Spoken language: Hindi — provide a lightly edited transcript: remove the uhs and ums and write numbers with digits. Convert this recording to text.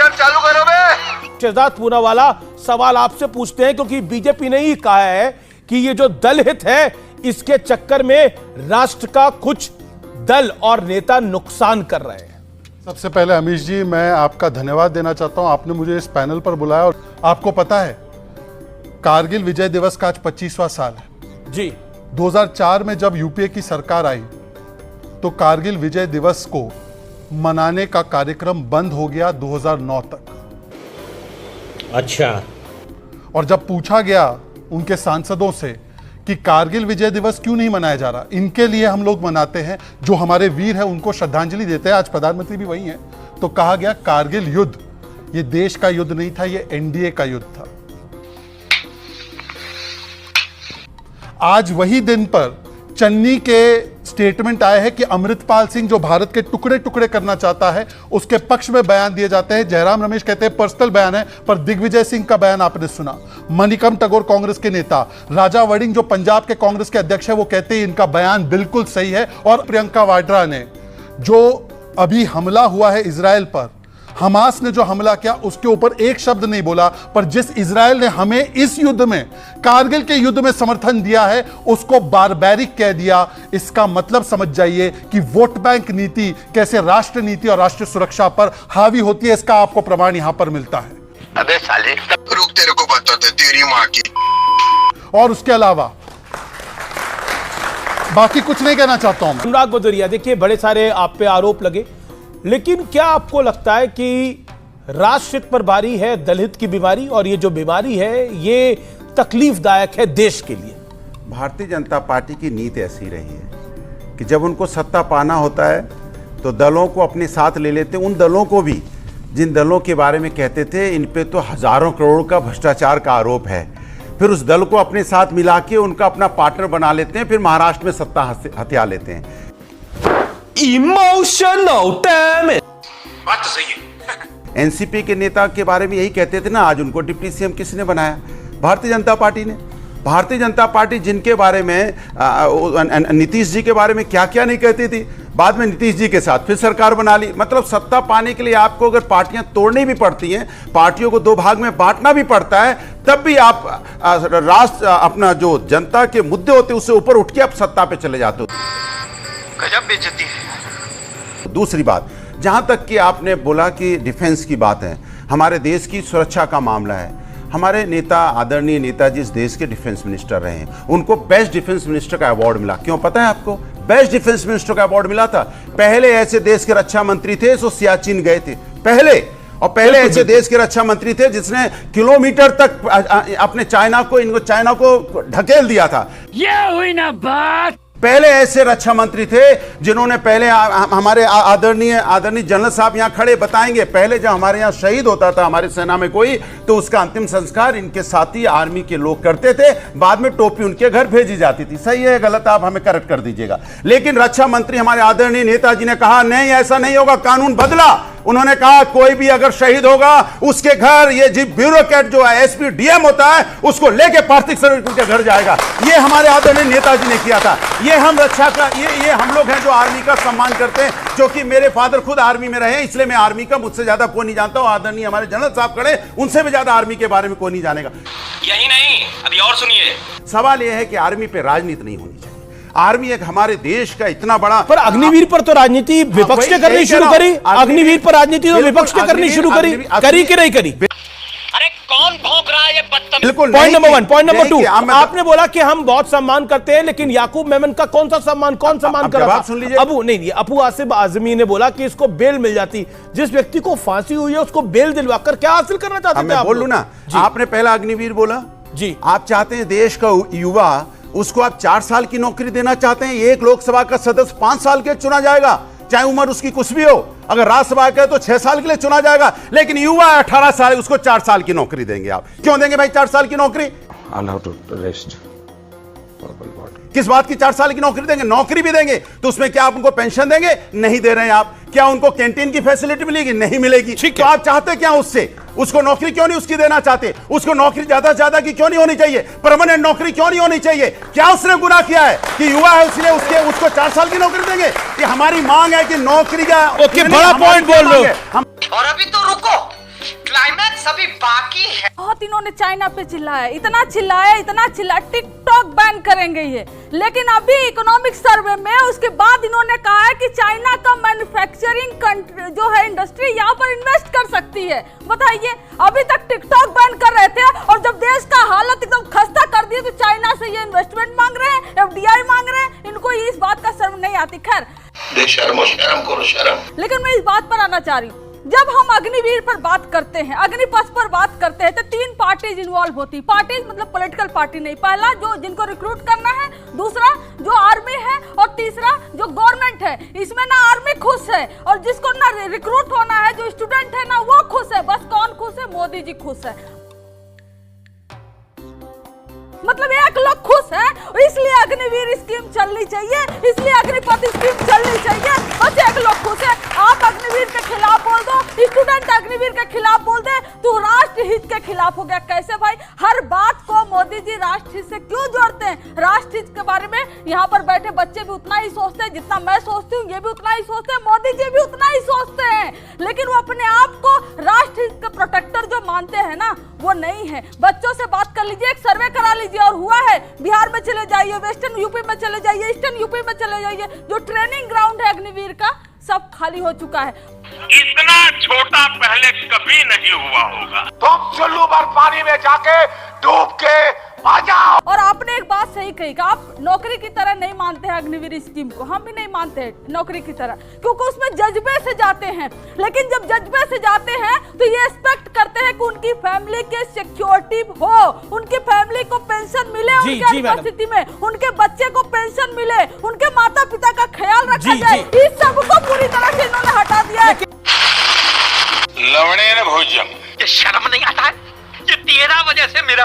काम चालू करो बे। शहजाद पूनावाला सवाल आपसे पूछते हैं, क्योंकि बीजेपी ने ही कहा है कि ये जो दल हित है इसके चक्कर में राष्ट्र का कुछ दल और नेता नुकसान कर रहे हैं। सबसे पहले अमीश जी, मैं आपका धन्यवाद देना चाहता हूं, आपने मुझे इस पैनल पर बुलाया। और आपको पता है कारगिल विजय दिवस का आज 25वां साल है जी। 2004 में जब यूपीए की सरकार आई तो कारगिल विजय दिवस को मनाने का कार्यक्रम बंद हो गया 2009 तक। अच्छा। और जब पूछा गया उनके सांसदों से कि कारगिल विजय दिवस क्यों नहीं मनाया जा रहा, इनके लिए हम लोग मनाते हैं, जो हमारे वीर हैं उनको श्रद्धांजलि देते हैं, आज प्रधानमंत्री भी वही हैं, तो कहा गया कारगिल युद्ध ये देश का युद्ध नहीं था, ये एनडीए का युद्ध था। आज वही दिन पर चन्नी के स्टेटमेंट आए हैं कि अमृतपाल सिंह जो भारत के टुकड़े टुकड़े करना चाहता है उसके पक्ष में बयान दिए जाते हैं। जयराम रमेश कहते हैं पर्सनल बयान है, पर दिग्विजय सिंह का बयान आपने सुना। मणिकम टगोर कांग्रेस के नेता, राजा वड़िंग जो पंजाब के कांग्रेस के अध्यक्ष है, वो कहते हैं इनका बयान बिल्कुल सही है। और प्रियंका वाड्रा ने, जो अभी हमला हुआ है इजराइल पर, हमास ने जो हमला किया उसके ऊपर एक शब्द नहीं बोला, पर जिस इजराइल ने हमें इस युद्ध में, कारगिल के युद्ध में समर्थन दिया है उसको बारबैरिक कह दिया। इसका मतलब समझ जाइए कि वोट बैंक नीति कैसे राष्ट्र नीति और राष्ट्रीय सुरक्षा पर हावी होती है, इसका आपको प्रमाण यहां पर मिलता है। अबे साले रुक, तेरे को बताते तेरी माँ की। और उसके अलावा बाकी कुछ नहीं कहना चाहता हूं। अनुराग भदौरिया, देखिए बड़े सारे आप पे आरोप लगे, लेकिन क्या आपको लगता है कि राष्ट्रहित पर भारी है दलहित की बीमारी, और ये जो बीमारी है ये तकलीफदायक है देश के लिए? भारतीय जनता पार्टी की नीति ऐसी रही है कि जब उनको सत्ता पाना होता है तो दलों को अपने साथ ले लेते, उन दलों को भी जिन दलों के बारे में कहते थे इन पे तो हजारों करोड़ का भ्रष्टाचार का आरोप है, फिर उस दल को अपने साथ मिला के उनका अपना पार्टनर बना लेते हैं, फिर महाराष्ट्र में सत्ता हथिया लेते हैं। Emotional damage. बात तो सही है। एनसीपी के नेता के बारे में यही कहते थे ना, आज उनको डिप्टी सीएम किसने बनाया? भारतीय जनता पार्टी ने। भारतीय जनता पार्टी जिनके बारे में नीतीश जी के बारे में क्या क्या नहीं कहती थी, बाद में नीतीश जी के साथ फिर सरकार बना ली। मतलब सत्ता पाने के लिए आपको अगर पार्टियां तोड़नी भी पड़ती हैं, पार्टियों को दो भाग में बांटना भी पड़ता है, तब भी आप राष्ट्र अपना जो जनता के मुद्दे होते हैं उससे ऊपर उठ के आप सत्ता पे चले जाते हो। गजब बेइज्जती है। दूसरी बात, जहां तक कि आपने बोला कि डिफेंस की बात है, हमारे देश की सुरक्षा का मामला है, हमारे नेता आदरणीय नेताजी इस देश के डिफेंस मिनिस्टर रहे हैं, उनको बेस्ट डिफेंस मिनिस्टर का अवार्ड मिला। क्यों पता है आपको? बेस्ट डिफेंस मिनिस्टर का अवार्ड मिला था। पहले ऐसे देश के रक्षा मंत्री थे जो सियाचिन गए थे, पहले ऐसे देश के रक्षा मंत्री थे जिसने किलोमीटर तक अपने चाइना को ढकेल दिया था। ये हुई ना बात। पहले ऐसे रक्षा मंत्री थे जिन्होंने पहले हमारे आदरणीय जनरल साहब यहां खड़े बताएंगे, पहले जब हमारे यहां शहीद होता था हमारी सेना में कोई, तो उसका अंतिम संस्कार इनके साथी आर्मी के लोग करते थे, बाद में टोपी उनके घर भेजी जाती थी। सही है गलत आप हमें करेक्ट कर दीजिएगा। लेकिन रक्षा मंत्री हमारे आदरणीय नेताजी ने कहा नहीं ऐसा नहीं होगा, कानून बदला। उन्होंने कहा कोई भी अगर शहीद होगा उसके घर ये जी ब्यूरोक्रेट जो है एसपी डीएम होता है उसको लेके पार्थिव शरीर उनके घर जाएगा। ये हमारे आदरणीय नेताजी ने किया था। ये हम रक्षा का ये हम लोग हैं जो आर्मी का सम्मान करते हैं, क्योंकि मेरे फादर खुद आर्मी में रहे, इसलिए मैं आर्मी का मुझसे ज्यादा कोई नहीं जानता हूं। आदरणीय हमारे जनरल साहब खड़े, उनसे भी ज्यादा आर्मी के बारे में कोई नहीं जानेगा। यही नहीं, अभी और सुनिए। सवाल यह है कि आर्मी पे राजनीति नहीं होनी चाहिए। आर्मी एक हमारे देश का इतना बड़ा, पर अग्निवीर पर तो राजनीति विपक्ष ने करनी शुरू करी। अग्निवीर पर राजनीति तो विपक्ष ने करनी शुरू करी कि नहीं करी? अरे कौन भौंक रहा है ये बदतमीज? बिल्कुल। Point number 1। पॉइंट नंबर 2, आपने बोला कि हम बहुत सम्मान करते हैं, लेकिन याकूब मेमन का कौन सा सम्मान, कौन सम्मान कर रहा था? सुन लीजिए। अबू आसिफ आजमी ने बोला कि इसको बेल मिल जाती। जिस व्यक्ति को फांसी हुई है उसको बेल दिलवाकर क्या हासिल करना चाहते थे? मैं बोल लूं ना, आपने पहला अग्निवीर बोला जी। आप चाहते हैं देश का युवा, उसको आप 4 साल की नौकरी देना चाहते हैं। एक लोकसभा का सदस्य 5 साल के चुना जाएगा, चाहे उम्र उसकी कुछ भी हो। अगर राज्यसभा का तो 6 साल के लिए चुना जाएगा, लेकिन युवा 18 साल उसको 4 साल की नौकरी देंगे। आप क्यों देंगे भाई 4 साल की नौकरी? किस बात की 4 साल की नौकरी देंगे? नौकरी भी देंगे तो उसमें क्या आप उनको पेंशन देंगे? नहीं दे रहे हैं आप। क्या उनको कैंटीन की फैसिलिटी मिलेगी? नहीं मिलेगी। तो आप चाहते क्या उससे? उसको नौकरी क्यों नहीं उसकी देना चाहते? उसको नौकरी ज्यादा से ज्यादा की क्यों नहीं होनी चाहिए? परमानेंट नौकरी क्यों नहीं होनी चाहिए? क्या उसने गुनाह किया है कि युवा है इसलिए उसको 4 साल की नौकरी देंगे? ये हमारी मांग है कि नौकरी का बड़ा पॉइंट बोल रहे हो। और अभी तो रुको, क्लाइमैक्स अभी बाकी है। बहुत इन्होंने चाइना पे चिल्लाया, इतना चिल्लाया, टिकटॉक बैन करेंगे ये। लेकिन अभी इकोनॉमिक सर्वे में उसके बाद इन्होंने कहा है कि चाइना का मैन्युफैक्चरिंग जो है इंडस्ट्री यहाँ पर इन्वेस्ट कर सकती है। बताइए, अभी तक टिकटॉक बैन कर रहे थे और जब देश का हालत एकदम खस्ता कर दिया तो चाइना से ये इन्वेस्टमेंट मांग रहे हैं, FDI मांग रहे हैं। इनको इस बात का शर्म नहीं आती। खैर, शर्म करो शर्म। लेकिन मैं इस बात पर आना चाह रही हूँ, जब हम अग्निवीर पर बात करते हैं, अग्निपथ पर बात करते हैं, तो 3 पार्टीज इन्वॉल्व होती। पार्टीज मतलब पॉलिटिकल पार्टी नहीं, पहला जो जिनको रिक्रूट करना है, दूसरा जो आर्मी है और तीसरा जो गवर्नमेंट है। इसमें ना आर्मी खुश है और जिसको ना रिक्रूट होना है, जो स्टूडेंट है ना वो खुश है। बस कौन खुश है? मोदी जी खुश है। मतलब एक लोग खुश है, इसलिए अग्निवीर स्कीम चलनी चाहिए, इसलिए अग्निपथ स्कीम चलनी चाहिए। बस एक लोग खुश है। आप अग्निवीर के खिलाफ बोल दो, स्टूडेंट अग्निवीर के खिलाफ बोल दे, तो राष्ट्र हित के खिलाफ हो गया। कैसे भाई? हर बात को मोदी जी राष्ट्र हित से क्यों जोड़ते हैं? राष्ट्र हित के बारे में यहाँ पर बैठे बच्चे भी उतना ही सोचते हैं जितना मैं सोचती हूँ, ये भी उतना ही सोचते हैं, मोदी जी भी उतना ही सोचते हैं। लेकिन वो अपने आप को राष्ट्र हित के प्रोटेक्टर जो मानते हैं ना, वो नहीं है। बच्चों से बात कर लीजिए, एक सर्वे करा लीजिए और हुआ है। बिहार में चले जाइए, वेस्टर्न यूपी में चले जाइए, ईस्टर्न यूपी में चले जाइए, जो ट्रेनिंग ग्राउंड है अग्निवीर का, सब खाली हो चुका है। इतना छोटा पहले कभी नहीं हुआ होगा। तुम चुल्लू पर पानी में जाके डूब के आ जाओ। और आपने एक बात सही कही कि आप नौकरी की तरह नहीं मानते हैं अग्निवीर स्कीम को। हम भी नहीं मानते हैं नौकरी की तरह, क्योंकि उसमें जज्बे से जाते हैं। लेकिन जब जज्बे से जाते हैं तो ये एक्सपेक्ट करते हैं कि उनकी फैमिली के सिक्योरिटी हो, उनकी फैमिली को पेंशन मिले, उनकी परिस्थिति में उनके बच्चे को पेंशन मिले, उनके माता पिता का ख्याल रखा जाए। इस सब को पूरी तरह से इन्होंने हटा दिया है। लवणे न भोजम। ये शर्म नहीं आता है? ये 13 वजह से मेरा